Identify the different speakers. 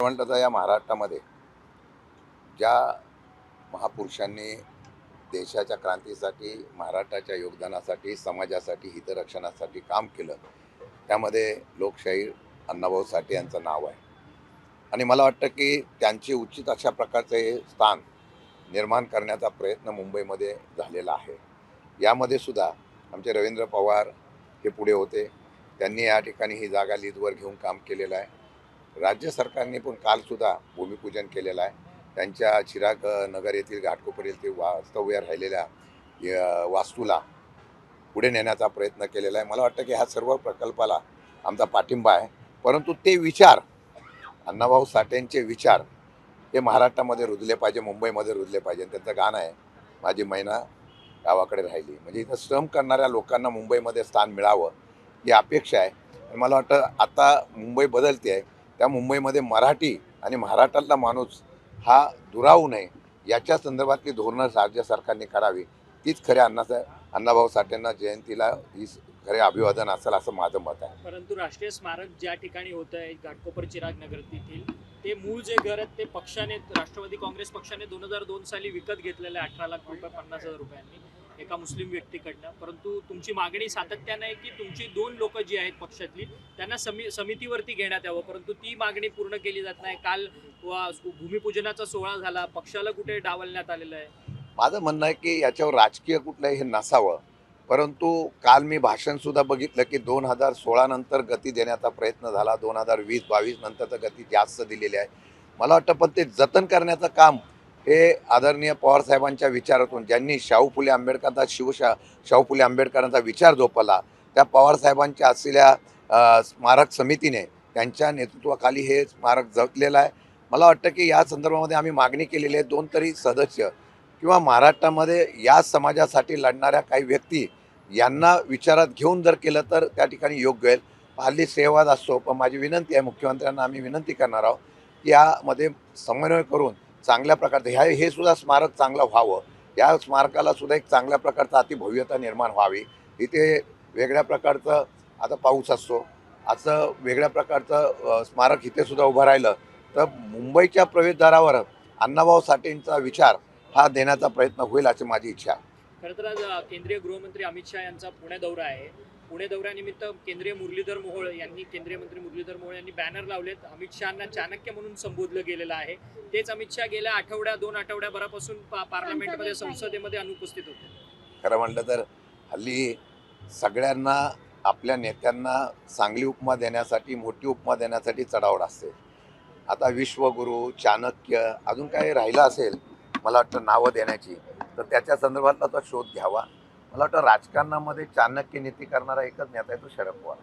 Speaker 1: म्हटलं तर या महाराष्ट्रामध्ये ज्या महापुरुषांनी देशाच्या क्रांतीसाठी, महाराष्ट्राच्या योगदानासाठी, समाजासाठी, हितरक्षणासाठी काम केलं, त्यामध्ये लोकशाहीर अण्णाभाऊ साठे यांचं नाव आहे. आणि मला वाटतं की त्यांचे उचित अशा प्रकारचे स्थान निर्माण करण्याचा प्रयत्न मुंबईमध्ये झालेला आहे. यामध्ये सुद्धा आमचे रवींद्र पवार हे पुढे होते. त्यांनी या ठिकाणी ही जागा लीजवर घेऊन काम केलेलं आहे. राज्य सरकारने पण कालसुद्धा भूमिपूजन केलेलं आहे. त्यांच्या चिराग नगर येथील घाटकोपर येथील वास्तव्य राहिलेल्या वास्तूला पुढे नेण्याचा प्रयत्न केलेला आहे. मला वाटतं की ह्या सर्व प्रकल्पाला आमचा पाठिंबा आहे. परंतु ते विचार, अण्णाभाऊ साठेंचे विचार हे महाराष्ट्रामध्ये रुजले पाहिजे, मुंबईमध्ये रुजले पाहिजे. त्यांचं गाणं आहे, माझी मैना गावाकडे राहिली. म्हणजे इथं श्रम करणाऱ्या लोकांना मुंबईमध्ये स्थान मिळावं ही अपेक्षा आहे. आणि मला वाटतं आता मुंबई बदलते आहे, त्या मुंबईमध्ये मराठी आणि महाराष्ट्रातला माणूस हा दुरावू नये याच्या संदर्भातली धोरणं राज्य सरकारने करावी. तीच खऱ्या अण्णाभाऊ साठेंना जयंतीला ही खरे अभिवादन असेल असं माझं मत आहे.
Speaker 2: परंतु राष्ट्रीय स्मारक ज्या ठिकाणी होत आहे घाटकोपर चिराग नगर येथील, ते मूळ जे घर आहे ते पक्षाने, राष्ट्रवादी काँग्रेस पक्षाने 2002 साली विकत घेतलेलं आहे 18 लाख रुपये 50,000 रुपयांनी एका मुस्लिम व्यक्तीकडनं. परंतु तुमची मागणी सातत्याने आहे की तुमची 2 लोक जी आहेत पक्षातली त्यांना समितीवरती घेण्यात यावं, परंतु ती मागणी पूर्ण केली जात नाही. काल भूमिपूजनाचा सोहळा झाला, पक्षाला कुठे डावलण्यात आलेलं आहे.
Speaker 1: माझं म्हणणं आहे की याच्यावर राजकीय कुठलंही हे नसावं. परंतु काल मी भाषणसुद्धा बघितलं की 2016 नंतर गती देण्याचा प्रयत्न झाला, 2020-22 नंतरचं गती जास्त दिलेली आहे. मला वाटतं पण ते जतन करण्याचं काम हे आदरणीय पवारसाहेबांच्या विचारातून, ज्यांनी शाहू फुले आंबेडकरांचा विचार जोपासला, त्या पवारसाहेबांच्या असलेल्या स्मारक समितीने त्यांच्या नेतृत्वाखाली हे स्मारक जपलेलं आहे. मला वाटतं की या संदर्भामध्ये आम्ही मागणी केलेली आहे, 2 तरी सदस्य किंवा महाराष्ट्रामध्ये या समाजासाठी लढणाऱ्या काही व्यक्ती यांना विचारात घेऊन जर केलं तर त्या ठिकाणी योग्य होईल. हल्ली सेवाद असतो, पण माझी विनंती आहे, मुख्यमंत्र्यांना आम्ही विनंती करणार आहोत की यामध्ये समन्वय करून चांगल्या प्रकारचं हे सुद्धा स्मारक चांगलं व्हावं. या स्मारकाला सुद्धा एक चांगल्या प्रकारचं अतिभव्यता निर्माण व्हावी. इथे वेगळ्या प्रकारचं, आता पाऊस असतो, असं वेगळ्या प्रकारचं स्मारक इथे सुद्धा उभं राहिलं तर मुंबईच्या प्रवेशद्वारावर अण्णाभाऊ साठेंचा विचार हा देण्याचा प्रयत्न होईल अशी माझी इच्छा आहे.
Speaker 2: खरं तर आज केंद्रीय गृहमंत्री अमित शहा यांचा पुणे दौरा आहे. पुणे दौऱ्यानिमित्त केंद्रीय मंत्री मुरलीधर मोहोळ यांनी बॅनर लावलेत. अमित शहांना चाणक्य म्हणून संबोधलं गेलेलं आहे. तेच अमित शहा गेल्या 2 आठवड्याभरापासून पार्लमेंटमध्ये, संसदेमध्ये अनुपस्थित होते.
Speaker 1: खरं म्हटलं तर हल्ली सगळ्यांना आपल्या नेत्यांना चांगली उपमा देण्यासाठी, मोठी उपमा देण्यासाठी चढावड असते. आता विश्वगुरू, चाणक्य, अजून काही राहिलं असेल मला वाटतं नावं देण्याची, तर त्याच्या संदर्भातला तो शोध घ्यावा. मला वाटतं राजकारणामध्ये चाणक्य नीती करणारा एकच नेता आहे, तो शरद पवार.